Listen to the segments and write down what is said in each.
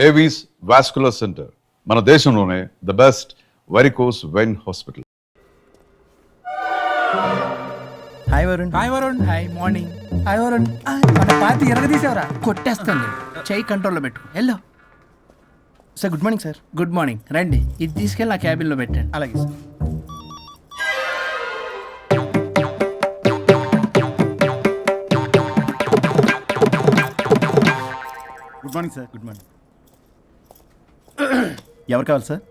Avis vascular centre, మన దేశంలోనే the best varicose vein hospital. Hi Varun. Hi Varun. Hi morning. Hi Varun. మన party ఎరగదీసావరా? కొట్టేస్తాను నేను. చెయ్యి కంట్రోల్లో పెట్టు. Hello sir good morning sir. Good morning. రండి, ఇది తీసుకెళ్ళి నా క్యాబిన్లో పెట్టండి. అలాగే sir. Good morning sir. Good morning. ఎవరు కావాలి సార్?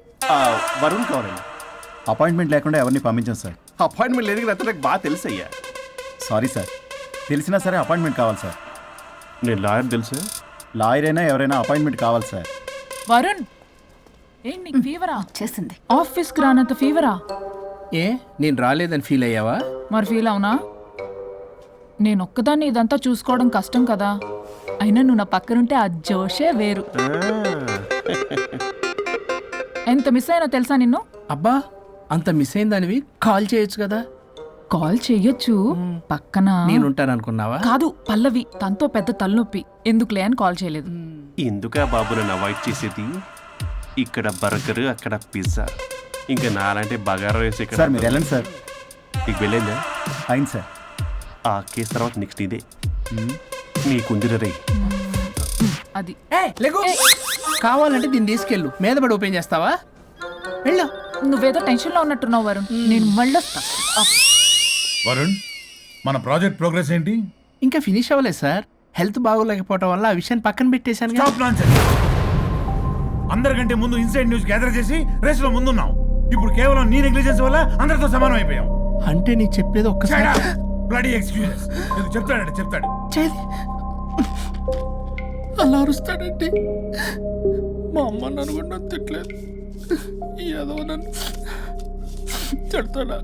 వరుణ్ కావాలండి. అపాయింట్మెంట్ లేకుండా ఎవరిని పంపించాం సార్. అపాయింట్మెంట్ లేదు కదా, నాకు బాగా తెలుసు అయ్యా. సారీ సార్, తెలిసినా సరే అపాయింట్మెంట్ కావాలి సార్. నేను లాయర్ తెలుసా? లాయర్ అయినా ఎవరైనా అపాయింట్మెంట్ కావాలి సార్. వరుణ్, ఏంటి నీకు ఫీవరా? చేసింది ఆఫీస్కి రానంత ఫీవరా? ఏ నేను రాలేదని ఫీల్ అయ్యావా? మరి ఫీల్ అవునా? నేను ఒక్కదాన్ని ఇదంతా చూసుకోవడం కష్టం కదా. అయినా నువ్వు నా పక్కనుంటే ఆ జోషే వేరు. ఎంత మిస్ అయినా తెలుసా నిన్ను? అబ్బా, అంత మిస్ అయిందానివి కాల్ చేయొచ్చు కదా. కాల్ చెయ్యొచ్చు, పక్కన నేనుంటాను అనుకున్నావా? కాదు, పల్లవి తనతో పెద్ద తలనొప్పి, ఎందుకులే అని కాల్ చేయలేదు. ఎందుకా బాబు నన్ను అవాయిడ్ చేసేది? ఇక్కడ బర్గర్, అక్కడ పిజ్జా, ఇంకా నాలంటే బగారా రైస్. ఇక్కడ సార్ మీరు వెళ్ళండి సార్. నీకు వెళ్ళిందా? అయింది సార్. ఆ కేసు తర్వాత నెక్స్ట్ ఇదే నీకుందిర రే. అది లేకు. కావాలంటే దీన్ని తీసుకెళ్ళు, మీద పడి ఓపెన్ చేస్తావా? వెళ్ళు. నువ్వేదో టెన్షన్లో ఉన్నట్టున్నావు వరుణ్, నేను మళ్ళొస్తా. వరుణ్, మన ప్రాజెక్ట్ ప్రోగ్రెస్ ఏంటి? ఇంకా ఫినిష్ అవ్వలేదు సార్. హెల్త్ బాగోలేకపోవడం వల్ల ఆ విషయాన్ని పక్కన పెట్టేశాను. Stop nonsense. అందరికంటే ముందు ఇన్సైడ్ న్యూస్ గ్యాదర్ చేసి రేస్ లో ముందున్నాం. ఇప్పుడు కేవలం నీ నెగ్లిజెన్స్ వల్ల అందరితో సమానం అయిపోయాం. అంటే నీకు చెప్పేది ఒక్కసారి. Bloody excuses. చెప్తాడంటే చెప్తాడు. చేది అలా అరుస్తాడంటే మా అమ్మ నన్ను కూడా తిట్టలేదు, ఏదో నన్ను తిడతాడా?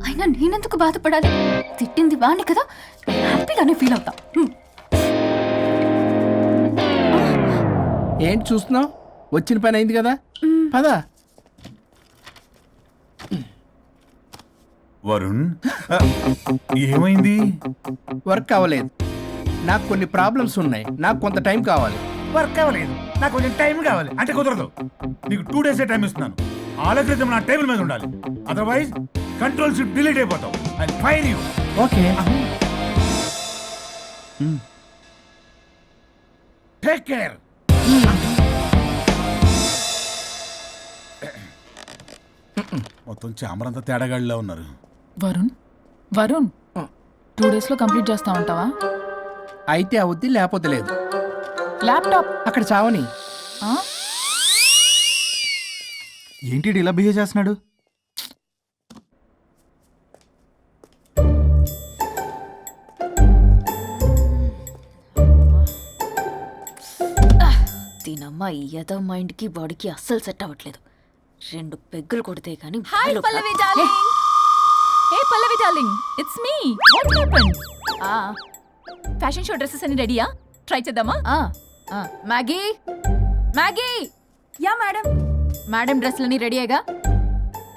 అయినా నేనెందుకు బాధపడాలి? తిట్టింది వాణ్ణి కదా, హ్యాపీగానే ఫీల్ అవుతా. ఏంటి చూస్తున్నావు? వచ్చిన పని అయింది కదా, పదా. వరుణ్, ఏమైంది? వర్క్ అవ్వలేదు. నాకు కొన్ని ప్రాబ్లమ్స్ ఉన్నాయి, నాకు కొంత టైం కావాలి. వర్క్ అవ్వలేదు, నాకు కొంచెం టైం కావాలి అంటే కుదరదు. నీకు 2 days టైం ఇస్తున్నాను. ఆలోచించడం నా టేబుల్ మీద ఉండాలి, అదర్వైజ్ కంట్రోల్ షిప్ డిలీట్ అయిపోతావు. I fire you. Okay. Take care. మొత్తం చామరంతా తేడాగాడిలా ఉన్నారు. వరుణ్, వరుణ్, 2 daysలో కంప్లీట్ చేస్తా ఉంటావా? అయితే అవుద్ది, లేకపోతే లేదు. ల్యాప్టాప్ అక్కడ చావని. ఏంటి ఇలా బిహేవ్ చేస్తున్నాడు? దీనమ్మ ఈ యదో మైండ్కి బాడీకి అస్సలు సెట్ అవ్వట్లేదు. 2 పెగ్గులు కొడితే కానీ. Hi Pallavi darling. Hey Pallavi darling, it's me. What happened? Fashion show dresses అన్ని రెడీయా? ట్రై చేద్దామా? Maggie, Maggie. Yeah madam. Madam డ్రెస్లన్నీ రెడీయేగా?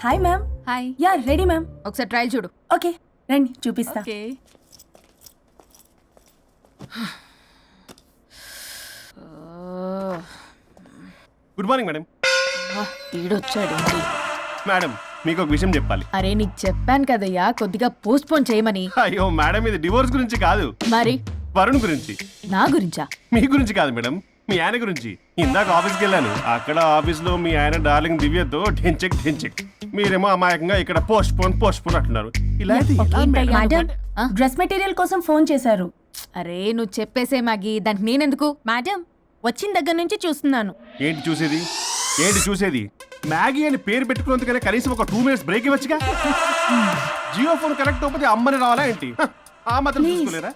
Hi ma'am. Hi. Yeah ready ma'am. ఒకసారి ట్రయల్ చూడు. ఓకే రండి చూపిస్తా. ఓకే. Good morning madam. ఈడొచ్చాడు. మేడం, మీకు ఒక విషయం చెప్పాలి. అరే నీకు చెప్పాను కదయ్యా, కొద్దిగా పోస్ట్ పోన్ చేయమని. అయ్యో మేడం, ఇది డివోర్స్ గురించి కాదు, మరి వరుణ్ గురించి. నా గురించా? మీ గురించి కాదు మేడం, మీ ఆయన గురించి. ఇందాక ఆఫీస్కి వెళ్ళాను, అక్కడ ఆఫీస్లో మీ ఆయన డార్లింగ్ దివ్యతో ఢెంచెక్ ఢెంచెక్, మీరేమో అమాయకంగా ఇక్కడ పోస్ట్ పోన్ అంటున్నారు. ఇలా అయితే ఎలా మేడం? మేడం డ్రెస్ మెటీరియల్ కోసం ఫోన్ చేశారు. అరే నువ్వు చెప్పేసే మ్యాగీ, దానికి నేనెందుకు? మేడం వచ్చిన దగ్గర నుంచి చూస్తున్నాను. ఏంటి చూసేది? ఏంటి చూసేది? మ్యాగీ అని పేరు పెట్టుకున్నందుకనే కనీసం ఒక 2 minutes బ్రేక్ ఇవ్వచ్చుగా. జియో ఫోన్ కనెక్ట్ అవ్వకపోతే అమ్మని రావాలా ఏంటి? ఆ మాత్రం చూసుకోలేరా?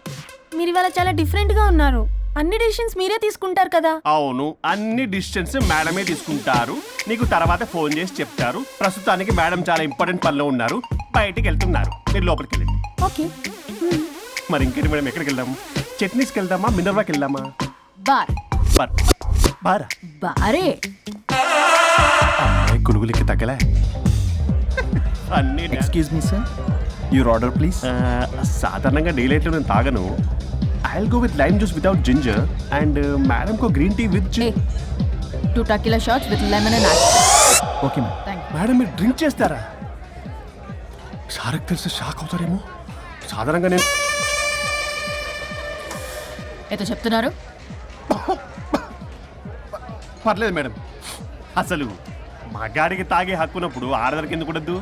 మీరు ఇవాళ చాలా డిఫరెంట్ గా ఉన్నారు. అన్ని డిసిషన్స్ మీరే తీసుకుంటారు కదా. అవును, అన్ని డిసిషన్స్ మేడమే తీసుకుంటారు. నీకు తర్వాత ఫోన్ చేసి చెప్తారు. ప్రస్తుతానికి మేడం చాలా ఇంపార్టెంట్ పనిలో ఉన్నారు, బయటికి వెళ్తున్నారు. మీరు లోపలికి వెళ్ళండి. ఓకే. మరి ఇంకేంటి మేడం, ఎక్కడికి వెళ్దాం? చట్నీస్కి వెళ్దామా, మినర్వాకి వెళ్దామా? బార్. బారా? బారే. అమ్మాయి కులుగులెక్కి తగ్గలే. అన్ని excuse me sir, your order please. సాధారణంగా డే లైట్లో నేను తాగను. I'll go with lime juice without ginger and madam ko green tea with A 2 tequila shots with lemon and ice. Okay ma'am. Thank you. Madam మీరు drink చేస్తారా? సార్కి తెలిస్తే shock అవుతారేమో. సాధారణంగా నేను ఏదో చెప్తున్నారు? పర్లేదు మేడం. అసలు మగాడికి తాగే హక్కున్నప్పుడు ఆడదానికి ఎందుకు ఉండద్దు?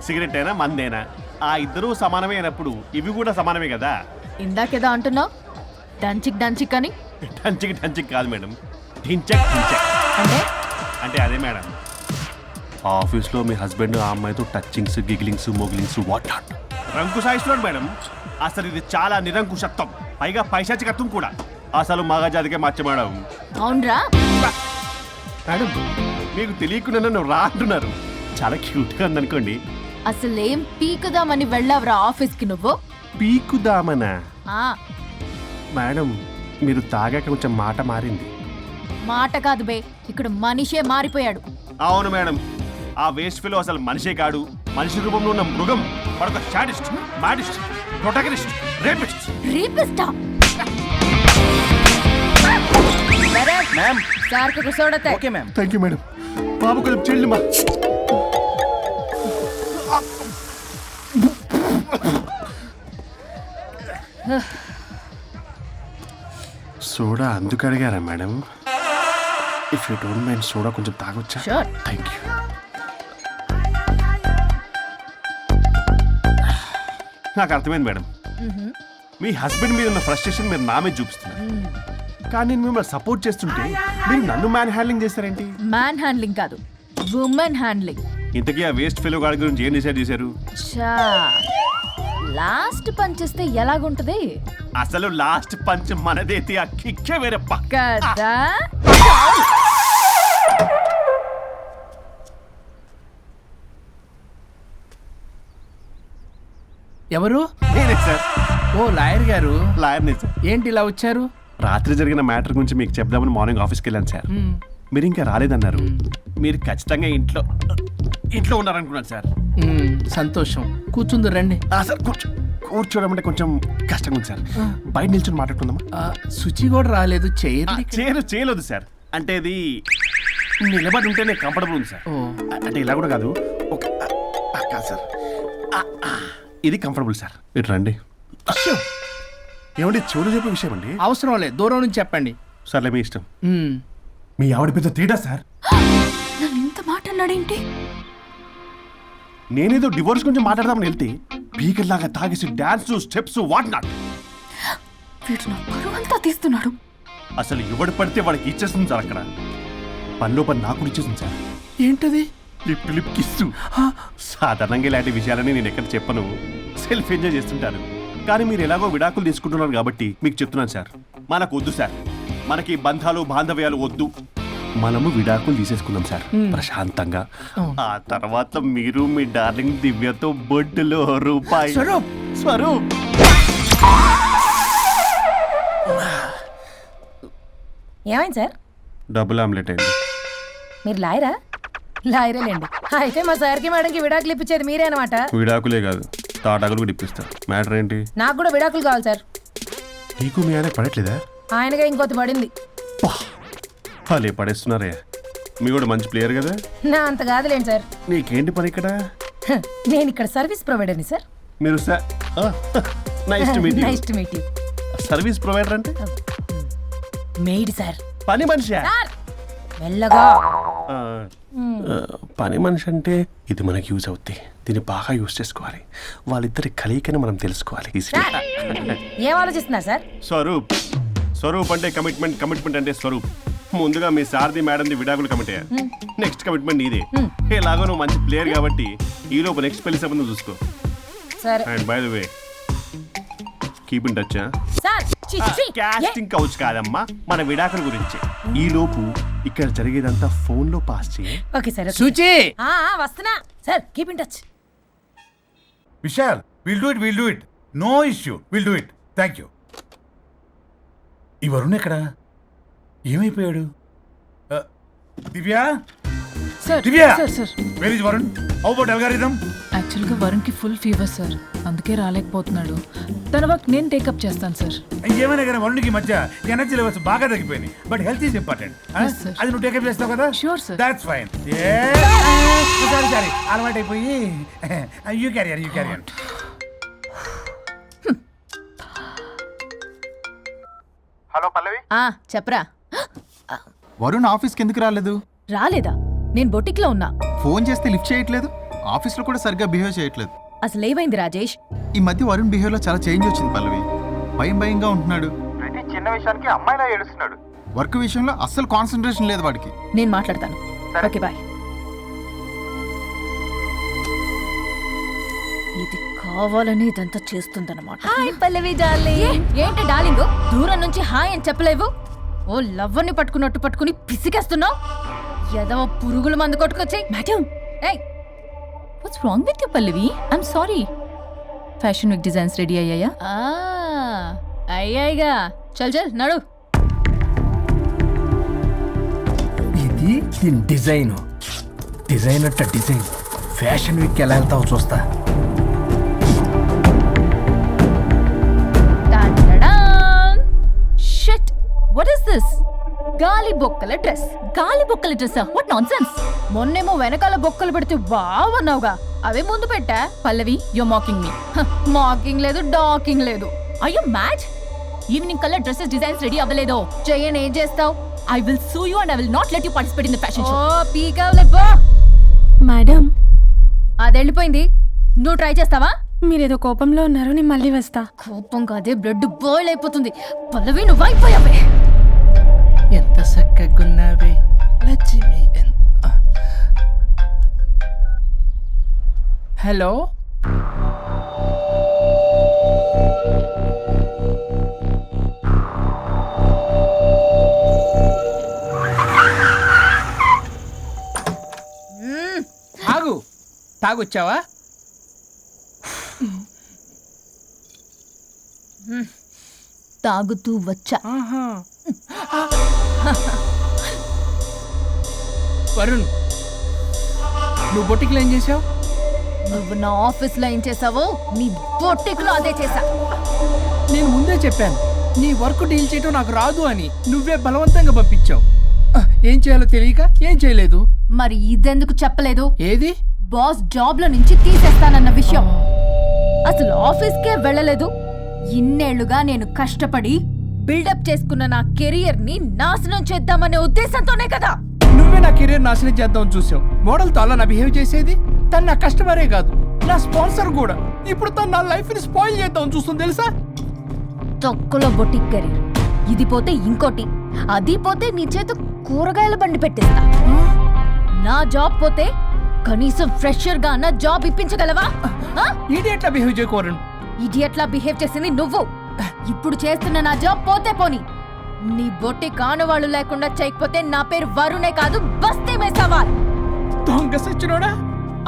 సిగరెట్ అయినా మందేనా ఆ ఇద్దరూ సమానమే అయినప్పుడు ఇవి కూడా సమానమే కదా. ఇందాకేదో అంటున్నావు డంచిక్ డంచిక్ అని. టంచిక్ టంచిక్ కాదు మేడం, ఢించక్ ఢించక్ అంటే అంటే అదే మేడం. ఆఫీస్లో మీ హస్బెండ్ ఆ అమ్మాయితో టచ్చింగ్స్ గిగ్లింగ్స్ మోగిలింగ్స్ వాట్ నాట్ రంకు సాయిస్తున్నాడు మేడం. అసలు ఇది చాలా నిరంకుశత్వం, పైగా పైశాచికత్వం కూడా. అసలు మగజాతికే మచ్చ మేడం. అవునరా? మేడం మీకు తెలియకుండా నన్ను రా అంటున్నారు. చాలా క్యూట్గా ఉందనుకోండి. అసలేం పీకుదామని వెళ్ళావురా ఆఫీస్కి నువ్వు? పీకుదామనా? ఆ మేడం మీరు తాగాక కొంచెం మాట మారింది. మాట కాదు బే, ఇక్కడ మనిషే మారిపోయాడు. అవును మేడం, ఆ వేస్ట్ ఫెలో అసలు మనిషే కాడు, మనిషి రూపంలో ఉన్న మృగం. మరొక షాడిస్ట్, మాడిస్ట్, ప్రొటగనిస్ట్, రేపిస్ట్. రీపిస్టా మ్యామ్. సార్కి కూర్చోడతే. Okay ma'am. Thank you madam. బాబు కొంచెం చెల్లిమా. సోడా అందుకు అడిగారా madam? If you don't mind soda కొంచెం తాగొచ్చా? Sure. Thank you. నాకు అర్థమైంది మేడం. మీ హస్బెండ్ మీద ఉన్న ఫ్రస్ట్రేషన్ మీరు నా మీద చూపిస్తున్నారు. కానీ నేను మిమ్మల్ని సపోర్ట్ చేస్తుంటే మీరు నన్ను మ్యాన్ హ్యాండ్లింగ్ చేస్తారేంటి? మ్యాన్ హ్యాండ్లింగ్ కాదు, ఉమెన్ హ్యాండ్లింగ్. ఇంతకీ ఆ వేస్ట్ ఫెలో గాడి గురించి ఏం డిసైడ్ చేశారు? చా లాస్ట్ పంచ్ చేస్తే ఎలాగుంటది అసలు లాస్ట్ పంచ్ మనదేతి, ఆ కిక్కే వేరప్ప కదా? ఎవరు? నేనే సార్, ఓ లాయర్ గారు. లాయర్నే సార్. ఏంటి ఇలా వచ్చారు? రాత్రి జరిగిన మ్యాటర్ గురించి మీకు చెప్దామని మార్నింగ్ ఆఫీస్కి వెళ్ళాను సార్. మీరు ఇంకా రాలేదన్నారు. మీరు ఖచ్చితంగా ఇంట్లో ఉన్నారనుకున్నాను సార్. సంతోషం. కూర్చుంది రండి. సార్ కూర్చోవడం అంటే కొంచెం కష్టంగా ఉంది సార్. బయట నిల్చొని మాట్లాడుకుందామా? శుచి కూడా రాలేదు. చేయలేదు సార్. అంటే అది నిలబడి ఉంటేనే కంఫర్టబుల్ ఉంది సార్. అంటే ఇలా కూడా కాదు, కాదు సార్, ఇది కంఫర్టబుల్ సార్. ఇటు రండి. ఏమండి చెవులు చెప్పే విషయం అండి. అవసరం లేదు, దూరం నుంచి చెప్పండి. సర్లే మీ ఇష్టం. మీ ఆవిడ పెద్ద తేడా సార్. నన్ను ఇంత మాట అన్నాడేంటి? నేనేదో డివోర్స్ గురించి మాట్లాడదామని వెళ్తే పీకర్లాగా తాగేసి డాన్స్ స్టెప్స్ వాట్ నాట్. వీడు నా పరువంతా తీస్తున్నాడు. అసలు ఎవడు పడితే వాడికి ఇచ్చేస్తుంది సార్. అక్కడ పనిలో పని నాకు కూడా ఇచ్చేస్తుంది సార్. ఏంటది? Lip to lip kiss. సాధారణంగా ఇలాంటి విషయాలని నేను ఎక్కడ చెప్పను, సెల్ఫ్ ఎంజాయ్ చేస్తుంటాను. కానీ మీరు ఎలాగో విడాకులు తీసుకుంటున్నారు కాబట్టి మీకు చెప్తున్నాను సార్, మనకు వద్దు సార్. మనకి బంధాలు బాంధవ్యాలు వద్దు. మనము విడాకులు తీసేసుకుందాం సార్ ప్రశాంతంగా. ఆ తర్వాత మీరు మీ డార్లింగ్ దివ్యతో బొడ్డులో రూపాయి. స్వరూప్ ఏమైంది సార్? డబుల్ ఆమ్లెట్ అయింది. మీరు లాయరా? లాయరేలేండి. అయితే మా సార్కి మేడంకి విడాకులు ఇప్పించేది మీరే అనమాట. విడాకులే కాదు, తాటాకులు కూడా ఇప్పిస్తారు. మ్యాటర్ ఏంటి? నాకు కూడా విడాకులు కావాలి సార్. నీకు మీ ఆయన పడట్లేదా? ఆయనగా ఇంకోటి పడింది. వాళ్ళే పడేస్తున్నారే. మీ కూడా మంచి ప్లేయర్ కదా. నా అంత కాదులేండి సార్. నీకేంటి పని ఇక్కడ? నేను ఇక్కడ సర్వీస్ ప్రొవైడర్ని సార్. మీరు nice to meet you. Nice to meet you. Service provider అంటే మెయిడ్ సార్. పని మనిషి. మెల్లగా. పని మనిషి అంటే ఇది మనకి యూజ్ అవుద్ది. దీన్ని బాగా యూజ్ చేసుకోవాలి. వాళ్ళిద్దరి కలయికని మనం తెలుసుకోవాలి. ఏం ఆలోచిస్తున్నారు సార్? స్వరూప్ అంటే కమిట్మెంట్, కమిట్మెంట్ అంటే స్వరూప్. ముందుగా మీ సారథి మేడంది విడాకులు కమిట్ అయ్యారు. నెక్స్ట్ కమిట్మెంట్ నీదే. ఎలాగో నువ్వు మంచి ప్లేయర్ కాబట్టి ఈ లోపు నెక్స్ట్ పెళ్లి సంబంధం చూసుకో. సరే. And by the way keep in touch. Sir casting couch కాదమ్మా, మన విడాకుల గురించి. ఈ లోపు ఇక్కడ జరిగేదంతా ఫోన్ లో పాస్ చేయి. Okay sir. శుచి వస్తున్నా sir. Keep in touch. Vishal, will do it. No issue, will do it. Thank you. ఈ వరుణ్ ఎక్కడ? ఏమైపోయాడు? Divya, sir Divya, sir sir where is Varun? How about algorithm? యాక్చువల్గా వరుణ్కి ఫుల్ ఫీవర్ సార్, అందుకే రాలేకపోతున్నాడు. తన వర్క్ నేను టేకప్ చేస్తాను సార్. ఏమైనా కానీ వరుణ్కి మధ్య ఎనర్జీ లెవెల్స్ బాగా తగ్గిపోయినాయి. But health is important. Yes, sir. అది నువ్వు టేకప్ చేస్తావు కదా? Sure, sir. That's fine. Sorry అలవాటు అయిపోయి యూ క్యారియర్. హలో పల్లవి, చెప్పరా. వరుణ్ ఆఫీస్కి ఎందుకు రాలేదు? రాలేదా? నేను బొటిక్లో ఉన్నా. ఫోన్ చేస్తే లిఫ్ట్ చేయట్లేదు, ఆఫీస్లో కూడా సరిగ్గా బిహేవ్ చేయట్లేదు. అసలు ఏమైంది రాజేష్? ఈ మధ్య వరుణ్ బిహేవ్లో చాలా చేంజ్ వచ్చింది పల్లవి. భయంగా ఉంటున్నాడు, ప్రతి చిన్న విషయానికి అమ్మాయిలా ఏడుస్తున్నాడు. వర్క్ విషయంలో అస్సలు కాన్సన్ట్రేషన్ లేదు వాడికి. నేను మాట్లాడతాను. Okay boy. ఇది కావాలని ఇదంతా చేస్తుందన్నమాట. Hi Pallavi darling. ఏంటి డార్లింగ్, దూరం నుంచి హాయ్ అని చెప్పలేవు? ఓ లవ్వర్ని పట్టుకున్నట్టు పట్టుకుని పిసికేస్తున్నావు. ఏదో పురుగుల మందు కొట్టుకొచ్చి. మేడం, ఏయ్ what's wrong with you Pallavi? I'm sorry. Fashion week designs ready అయ్యాయా? అయ్యాయిగా. చల్ చల్ నడు. ఇది దీని డిజైన్ అట్ట డిజైన్. ఫ్యాషన్ వీక్ ఎలా వెళ్తావు చూస్తా. Shit, what is this? గాలి బొక్కల డ్రెస్. గాలి బొక్కల డ్రెస్? What nonsense. మొన్నేమో వెనకాల బొక్కలు పెడితే వావ్ అన్నావుగా, అవే ముందు పెట్టా. Pallavi, you mocking me. Mocking లేదు, డాకింగ్ లేదు. Are you mad? ఈవినింగ్ కల్లా డ్రెస్సెస్ డిజైన్స్ రెడీ అవ్వలేదో చెయ్యని ఏం చేస్తావు? I will sue you and I will not let you participate in the fashion show. ఓ పీకావులే పో. మేడం, అది వెళ్ళిపోయింది. నువ్వు ట్రై చేస్తావా? మీరేదో కోపంలో ఉన్నారు, నేను మళ్ళీ వస్తా. కోపం కాదే, బ్లడ్ బాయిల్ అయిపోతుంది. పల్లవి, నువ్వు అయిపోయావే. ఎంత చక్కగున్నావే లక్ష్మి. హలో, ఆగు. తాగొచ్చావా? తాగుతూ వచ్చా. వరుణ్, నువ్వు బొటిక్లో ఏం చేసావు? నువ్వు నా ఆఫీస్ లో ఏం చేసావో నీ బొటిక్ లో అదే చేసా. నేను ముందే చెప్పాను నీ వర్క్ డీల్ చేయటం నాకు రాదు అని. నువ్వే బలవంతంగా పంపించావు. ఏం చేయాలో తెలియక ఏం చేయలేదు. మరి ఇదెందుకు చెప్పలేదు? ఏది? బాస్ జాబ్ లో నుంచి తీసేస్తానన్న విషయం. అసలు ఆఫీస్కే వెళ్ళలేదు. ఇన్నేళ్లుగా నేను కష్టపడి బిల్డప్ చేసుకున్న నా కెరియర్ ని నాశనం చేద్దామనే ఉద్దేశంతోనే కదా. నువ్వే నా కెరీర్ నాశనం చేద్దామని చూసావు. మోడల్తో అలా నా బిహేవ్ చేసేది. తను నా కస్టమరే కాదు, నా స్పాన్సర్ కూడా. ఇప్పుడు తను నా లైఫ్ ని స్పాయిల్ చేద్దామని చూస్తుంది తెలుసా? తొక్కలో బొటిక్ కెరీర్. ఇది పోతే ఇంకోటి, అది పోతే నీ చేత కూరగాయల బండి పెట్టిస్తా. నా జాబ్ పోతే కనీసం ఫ్రెషర్ గా అన్న జాబ్ ఇప్పించగలవా? ఇడియట్లా బిహేవ్ చేయకూడదు. ఇడియట్లా బిహేవ్ చేసింది నువ్వు. ఇప్పుడు చేస్తున్న నా జాబ్ పోతే పోని, నీ బొట్టి కానువాళ్ళు లేకుండా చేయకపోతే నా పేరు వరుణే కాదు, బస్తీ మే సవాల్. దొంగ సచ్చినోడా,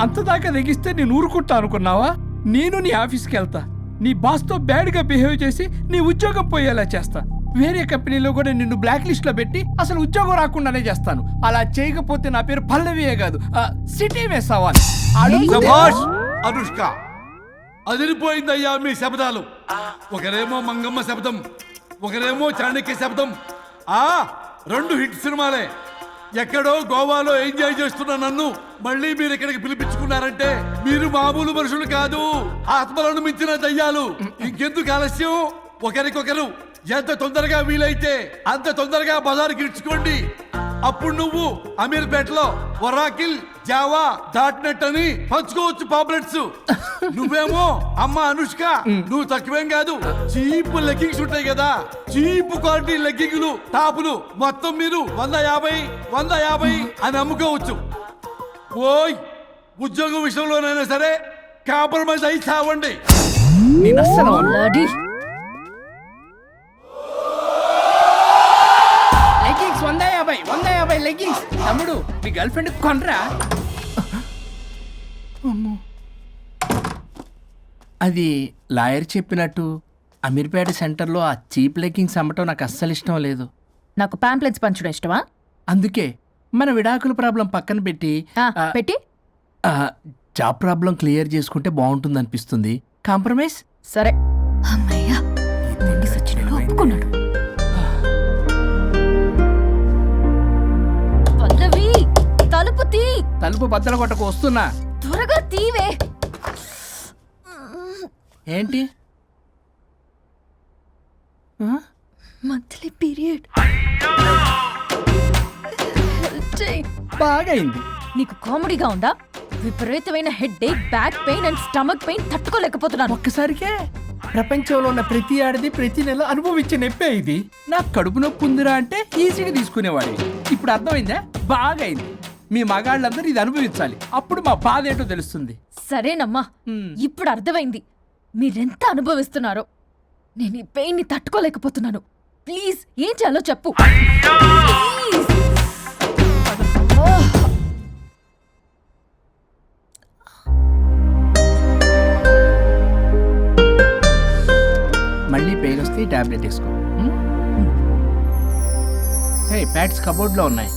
అంతదాకా తెగిస్తే నేను ఊరుకుంటా అనుకున్నావా? నేను నీ ఆఫీస్కి వెళ్తా, నీ బాస్తో బ్యాడ్గా బిహేవ్ చేసి నీ ఉద్యోగం పోయేలా చేస్తా. వేరే కంపెనీలో కూడా నిన్ను బ్లాక్ లిస్ట్ లో పెట్టి అసలు ఉద్యోగం రాకుండానే చేస్తాను. అలా చేయకపోతే నా పేరు పల్లవియే కాదు, సిటీ మే సవాల్. అనుష్క, అదిరిపోయిందయ్యా మీ శబ్దాలు. ఒకరేమో మంగమ్మ శబ్దం, ఒకరేమో చాణక్య శబ్దం. రెండు హిట్ సినిమాలే. ఎక్కడో గోవాలో ఎంజాయ్ చేస్తున్న నన్ను మళ్ళీ మీరు ఇక్కడికి పిలిపించుకున్నారంటే మీరు మామూలు మనుషులు కాదు, ఆత్మలను మించిన దయ్యాలు. ఇంకెందుకు ఆలస్యం? ఒకరికొకరు ఎంత తొందరగా వీలైతే అంత తొందరగా బజారుకి ఇడ్చుకోండి. అప్పుడు నువ్వు అమీర్పేటలో వరాకిల్, జావా, డాట్ అని పంచుకోవచ్చు పాంప్లెట్స్. నువ్వేమో అమ్మ అనుష్క, నువ్వు తక్కువేం కాదు. చీప్ లెగ్గింగ్స్ ఉంటాయి కదా, చీప్ క్వాలిటీ లెగ్గింగ్లు, టాపులు మొత్తం మీరు 150 అని అమ్ముకోవచ్చు. ఓయ్, ఉద్యోగం విషయంలోనైనా సరే కాంప్రమైజ్ అయి చావండి. నేను అస్సలు లెగ్గింగ్స్ 150 లెగ్గింగ్స్. తమ్ముడు, మీ గర్ల్ ఫ్రెండ్ కొనరా? అది లాయర్ చెప్పినట్టు అమీర్పేట సెంటర్లో ఆ చీప్ లెగ్గింగ్స్ అమ్మటం నాకు అస్సలు ఇష్టం లేదు. నాకు పాంప్లెట్స్ పంచడం ఇష్టమా? అందుకే మన విడాకుల ప్రాబ్లం పక్కన పెట్టి పెట్టి జాబ్ ప్రాబ్లం క్లియర్ చేసుకుంటే బాగుంటుంది అనిపిస్తుంది. కాంప్రమైజ్. సరే. అమ్మయ్యా మొండి సచ్చినోడు ఒప్పుకున్నాడు. పల్లవి తలుపు తీ. తలుపు బద్దల కొట్టకు, వస్తున్నా. త్వరగా తీవే. ఏంటి? Monthly period. బాగైంది. నీకు కామెడీగా ఉందా? విపరీతమైన headache, back pain and stomach pain తట్టుకోలేకపోతున్నాను. ఒక్కసారికే ప్రపంచంలో ఉన్న ప్రతి ఆడది ప్రతి నెల అనుభవించే నొప్పే ఇది. నాకు కడుపు నొప్పి ఉందిరా అంటే ఈజీగా తీసుకునేవాడి. ఇప్పుడు అర్థమైందా? బాగైంది. మీ మగాళ్ళందరూ ఇది అనుభవించాలి, అప్పుడు మా బాధ ఏంటో తెలుస్తుంది. సరేనమ్మా, ఇప్పుడు అర్థమైంది మీరెంత అనుభవిస్తున్నారో. నేను ఈ పెయిన్ ని తట్టుకోలేకపోతున్నాను. ప్లీజ్ ఏం చేయాలో చెప్పు. ప్లీజ్. మళ్ళీ పెయిన్ వస్తే టాబ్లెట్ వేసుకో. హే, ప్యాడ్స్ కబోర్డ్లో ఉన్నాయి.